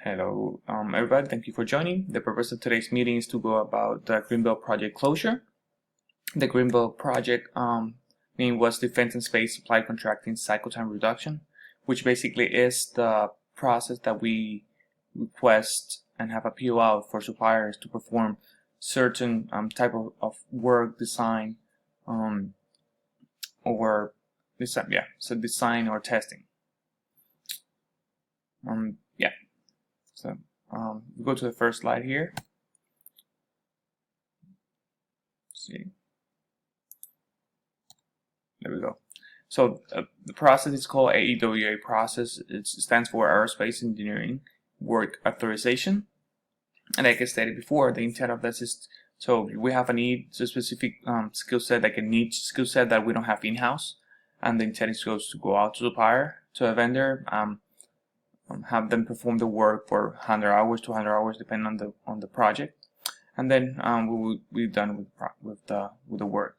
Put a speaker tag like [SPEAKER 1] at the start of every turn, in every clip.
[SPEAKER 1] Hello, everybody. Thank you for joining. The purpose of today's meeting is to go about the Greenbelt project closure. The Greenbelt project name was Defense and Space Supply Contracting Cycle Time Reduction, which basically is the process that we request and have a PO out for suppliers to perform certain type of work, design, or design or testing. So we go to the first slide here. See, there we go. So the process is called AEWA process. It stands for Aerospace Engineering Work Authorization. And like I stated before, the intent of this is so we have a need, so a specific skill set, like a niche skill set that we don't have in-house, and the intent is to go out to supplier, to a vendor, have them perform the work for 100 hours, 200 hours, depending on the project, and then we will be done with the work.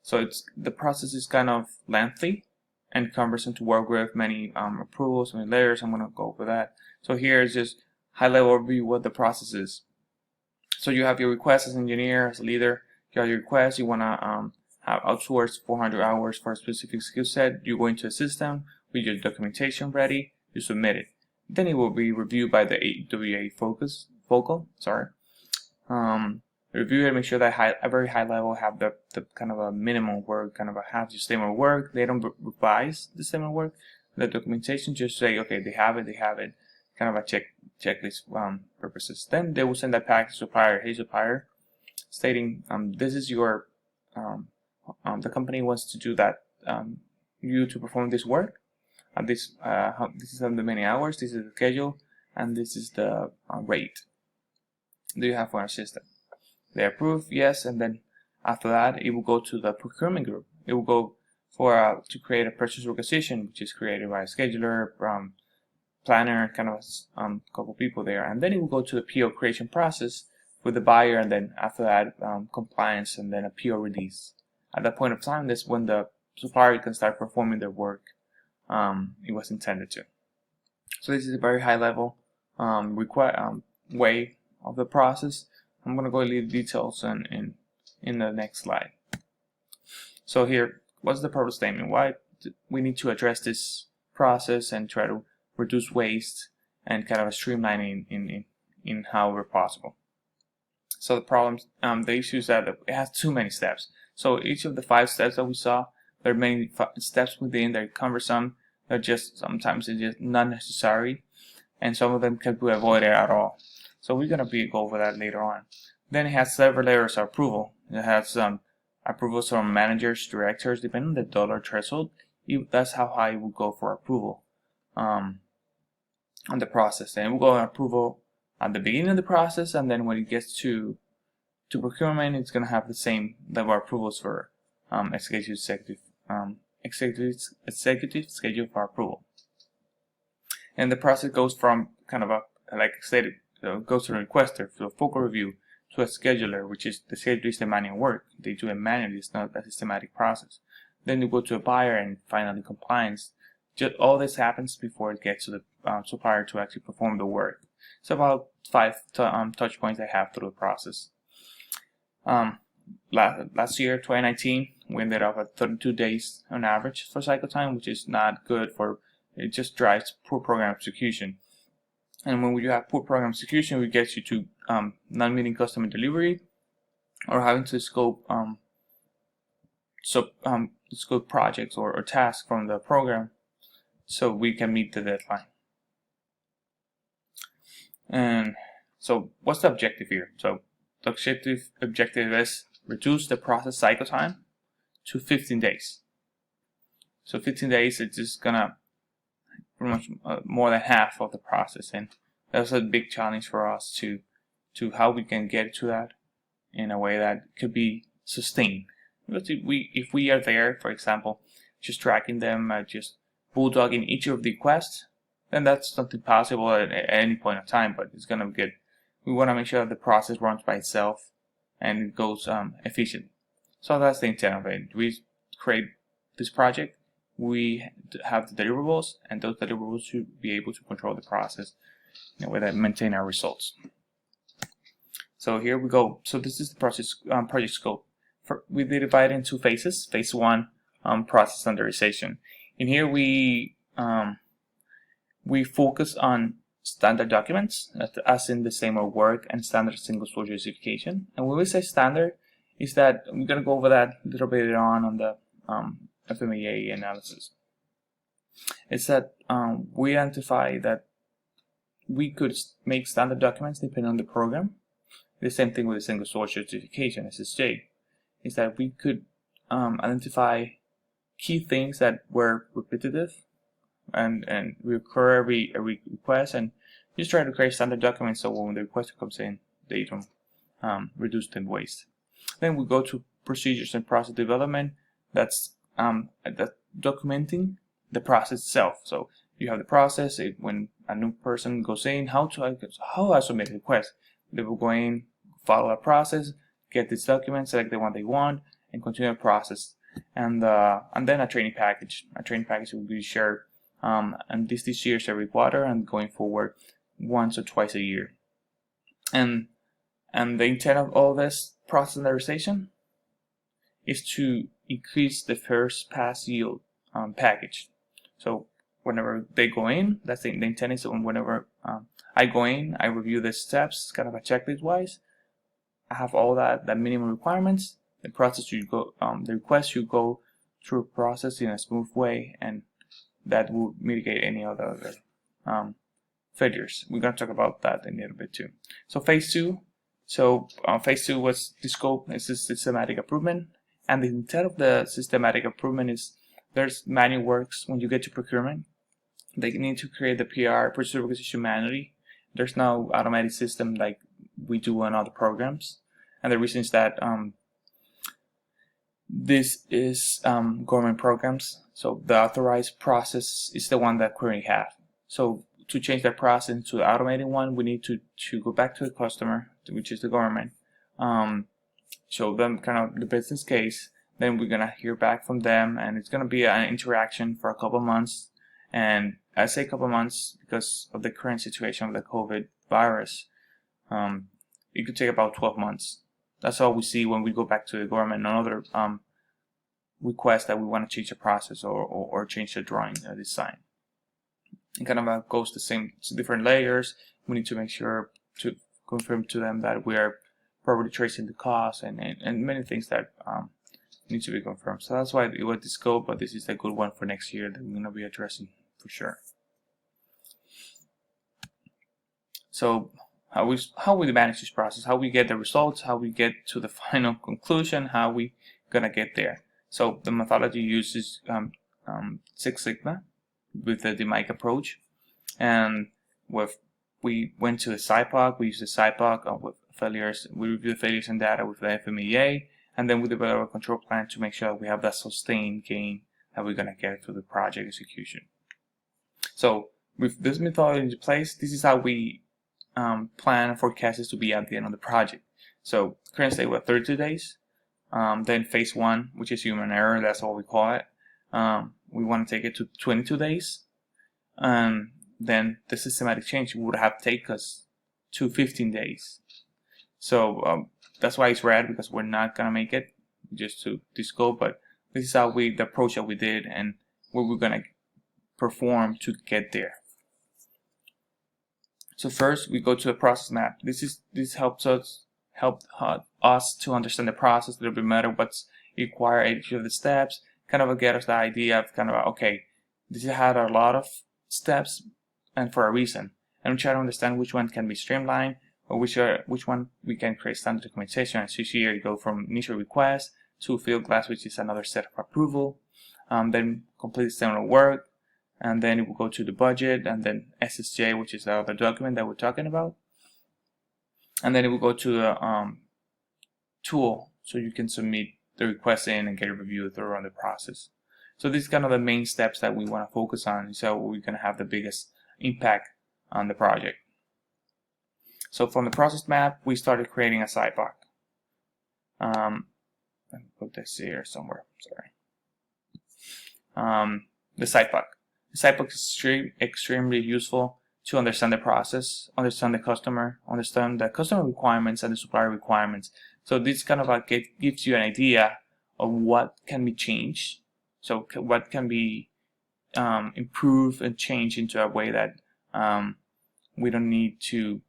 [SPEAKER 1] So the process is kind of lengthy and cumbersome to work with, many approvals, many layers. I'm going to go over that. So here is just high-level overview what the process is. So you have your request as an engineer, as a leader. You have your request. You want to have outsourced 400 hours for a specific skill set. You go into a system with your documentation ready. You submit it. Then it will be reviewed by the AEWA focal. Review it, make sure that at very high level have the kind of a minimum work, kind of a have your statement of work. They don't revise the statement of work. The documentation just say, okay, they have it, kind of a checklist purposes. Then they will send that back to supplier. Hey supplier, stating this is your the company wants to do that you to perform this work. This is the many hours, this is the schedule, and this is the rate do you have for our system. They approve, yes, and then after that it will go to the procurement group. It will go for to create a purchase requisition, which is created by a scheduler, planner, kind of a couple people there, and then it will go to the PO creation process with the buyer, and then after that compliance, and then a PO release. At that point of time, that's when the supplier can start performing their work it was intended to. So this is a very high level way of the process. I'm going to go into details in the next slide. So here, what's the purpose statement? Why we need to address this process and try to reduce waste and kind of a streamlining in however possible. So the problems, the issues that it has too many steps. So each of the 5 steps that we saw, there are many steps within. They're cumbersome. They're just sometimes it's just not necessary, and some of them can be avoided at all. So we're gonna go over that later on. Then it has several layers of approval. It has approvals from managers, directors, depending on the dollar threshold. That's how high it will go for approval on the process. And it will go on approval at the beginning of the process, and then when it gets to procurement, it's gonna have the same level of approvals for executive schedule for approval. And the process goes from kind of like I stated, goes to the requester, to a focal review, to a scheduler, which is the scheduler is the manual work. They do it manually, it's not a systematic process. Then you go to a buyer, and finally compliance. Just all this happens before it gets to the supplier to actually perform the work. So about 5 touch points I have through the process. Last year, 2019, we ended up at 32 days on average for cycle time, which is not good for, it just drives poor program execution. And when you have poor program execution, it gets you to not meeting customer delivery, or having to scope scope projects or tasks from the program so we can meet the deadline. And so what's the objective here? So the objective is reduce the process cycle time to 15 days. So 15 days, it's just gonna pretty much more than half of the process, and that's a big challenge for us to how we can get to that in a way that could be sustained. Because if we are there, for example, just tracking them, just bulldogging each of the requests, then that's something possible at any point of time, but it's gonna get. We want to make sure that the process runs by itself and it goes efficient. So that's the intent of it. We create this project, we have the deliverables, and those deliverables should be able to control the process with that maintain our results. So here we go. So this is the project scope. We divide into phases. Phase 1, process standardization. In here we focus on standard documents, as in the same or work, and standard single source justification. And when we say standard, is that we're going to go over that a little bit later on the FMEA analysis. It's that we identify that we could make standard documents depending on the program. The same thing with the single source justification, SSJ, is that we could identify key things that were repetitive and recur every request, and just try to create standard documents so when the request comes in, they don't reduce the waste. Then we go to procedures and process development. That's documenting the process itself. So you have the process. When a new person goes in, how I submit a request. They will go in, follow a process, get this document, select the one they want, and continue the process. And then a training package. A training package will be shared, and this year's every quarter, and going forward once or twice a year. And the intent of all this process standardization is to increase the first pass yield package. So whenever they go in, that's the intent is whenever I go in, I review the steps, kind of a checklist wise. I have all that minimum requirements. The process should go, the request should go through process in a smooth way, and that will mitigate any other failures. We're going to talk about that in a little bit too. So phase 2. So phase 2 was the scope is the systematic improvement, and the intent of the systematic improvement is there's manual works when you get to procurement. They need to create the PR, purchase requisition manually. There's no automatic system like we do on other programs, and the reason is that this is government programs, so the authorized process is the one that currently have. So to change that process into the automated one, we need to go back to the customer, which is the government, show them kind of the business case. Then we're gonna hear back from them, and it's gonna be an interaction for a couple months. And I say a couple months because of the current situation of the COVID virus. It could take about 12 months. That's all we see when we go back to the government on other requests that we want to change the process or change the drawing or design. It kind of goes the same, it's different layers. We need to make sure to confirm to them that we are properly tracing the cost and many things that need to be confirmed. So that's why it was the scope, but this is a good one for next year that we're going to be addressing for sure. So how we manage this process, how we get the results, how we get to the final conclusion, how we gonna get there. So the methodology uses Six Sigma with the DMIC approach, and we went to the SIPOC, we used the SIPOC with failures, we reviewed the failures and data with the FMEA, and then we develop a control plan to make sure that we have that sustained gain that we're gonna get through the project execution. So with this methodology in place, this is how we plan and forecast is to be at the end of the project. So current state, we're 32 days. Then phase 1, which is human error, that's what we call it. We want to take it to 22 days. Then the systematic change would have taken us to 15 days. So that's why it's red, because we're not gonna make it just to scope, but this is how the approach that we did and what we're gonna perform to get there. So first we go to a process map. This helps us to understand the process a little bit better, what's required each of the steps, kind of get us the idea of kind of okay, this had a lot of steps and for a reason, and we try to understand which one can be streamlined or which one we can create standard documentation. As you see here, you go from initial request to field glass, which is another step of approval, then complete the statement of work, and then it will go to the budget, and then SSJ, which is the other document that we're talking about, and then it will go to the tool, so you can submit the request in and get it reviewed through the process. So these are kind of the main steps that we want to focus on, so we're going to have the biggest impact on the project. So from the process map, we started creating a SIPOC. Let me put this here somewhere, sorry. The SIPOC. The SIPOC is extremely useful to understand the process, understand the customer requirements and the supplier requirements. So this kind of gives you an idea of what can be changed. So what can be improved and changed into a way that we don't need to,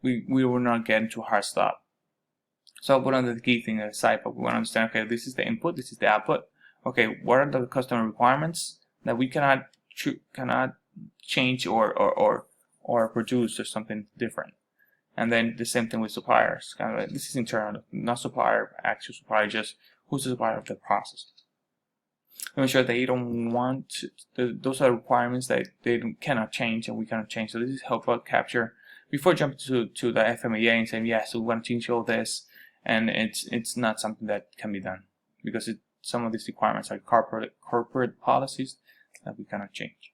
[SPEAKER 1] we will not get into a hard stop. So one of the key things is but we want to understand, okay, this is the input, this is the output. Okay, what are the customer requirements that we cannot change or produce or something different? And then the same thing with suppliers. Kind of like, this is internal, not supplier, actual supplier, just who's the supplier of the process. Make sure they don't want those are requirements that they cannot change and we cannot change. So this is helpful capture before jumping to the FMEA and saying yes, we want to change all this, and it's not something that can be done because some of these requirements are corporate policies that we cannot change.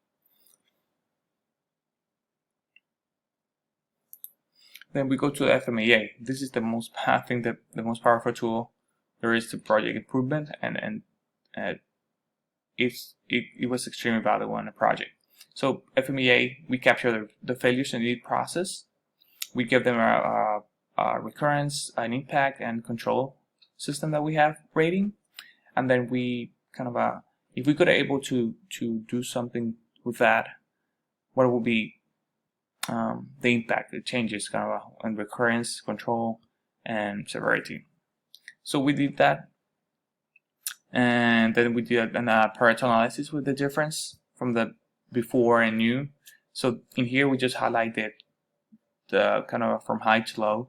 [SPEAKER 1] Then we go to the FMEA. This is the most the most powerful tool there is to project improvement, and it was extremely valuable on the project. So FMEA, we capture the failures in the process. We give them a recurrence, an impact, and control system that we have rating, and then we kind of if we could able to do something with that, what would be the impact, the changes kind of on recurrence, control, and severity. So we did that, and then we did a Pareto analysis with the difference from the before and new. So in here we just highlighted the kind of from high to low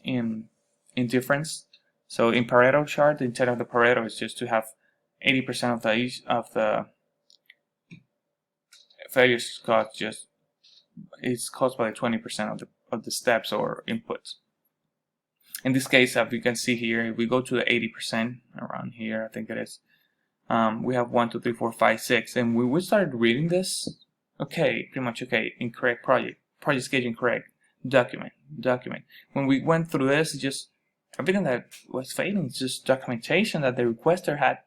[SPEAKER 1] in difference. So in Pareto chart, the intent of the Pareto is just to have 80% of the failures caused by 20% of the steps or inputs. In this case, as you can see here, if we go to the 80% around here, I think it is, we have 1, 2, 3, 4, 5, 6, and when we started reading this, okay, pretty much okay, incorrect project schedule incorrect, document. When we went through this, just everything that was failing is just documentation that the requester had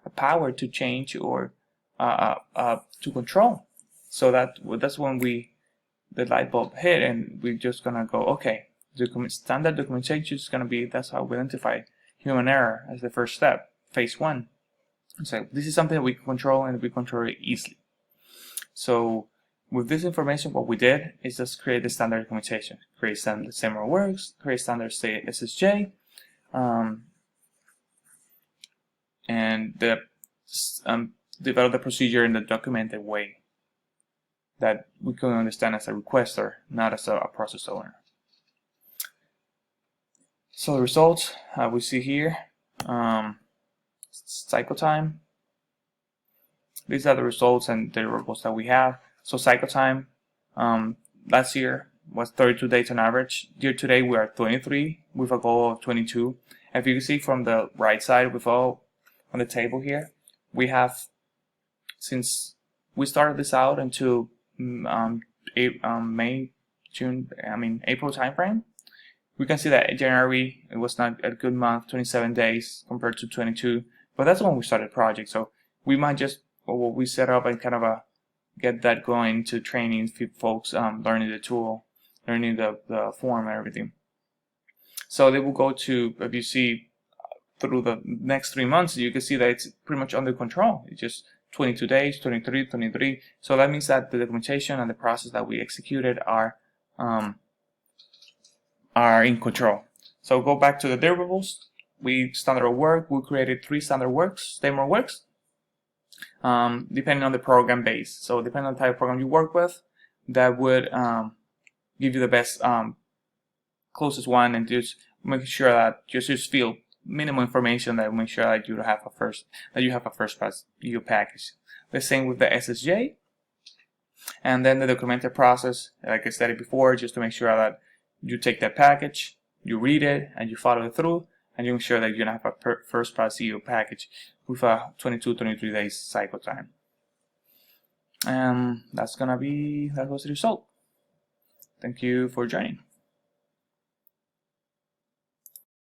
[SPEAKER 1] a power to change or to control. So that's when the light bulb hit, and we're just gonna go, okay, standard documentation is gonna be, that's how we identify human error as the first step, phase 1. So this is something that we can control, and we control it easily. So with this information, what we did is just create the standard documentation, create standard SAMR works, create standard SSJ, and develop the procedure in the documented way that we can understand as a requester, not as a process owner. So the results we see here, cycle time. These are the results and deliverables that we have. So cycle time last year was 32 days on average. Year to date we are 23 with a goal of 22. If you can see from the right side with all on the table here, we have, since we started this out into April timeframe, we can see that January, it was not a good month, 27 days compared to 22, but that's when we started the project. So we might just, we set up and kind of get that going to training folks, learning the tool, learning the form and everything. So they will go to, if you see through the next 3 months, you can see that it's pretty much under control. It's just 22 days, 23. So that means that the documentation and the process that we executed are in control. So go back to the deliverables. Standard work, we created 3 standard works, SAMR works, depending on the program base. So depending on the type of program you work with, that would give you the best closest one, and just make sure that just fill minimal information that will make sure that you have a first pass EU package. The same with the SSJ, and then the documented process, like I said before, just to make sure that you take that package, you read it, and you follow it through, and you make sure that you're gonna have a first pass EU package with a 22-23 days cycle time. And that was the result. Thank you for joining.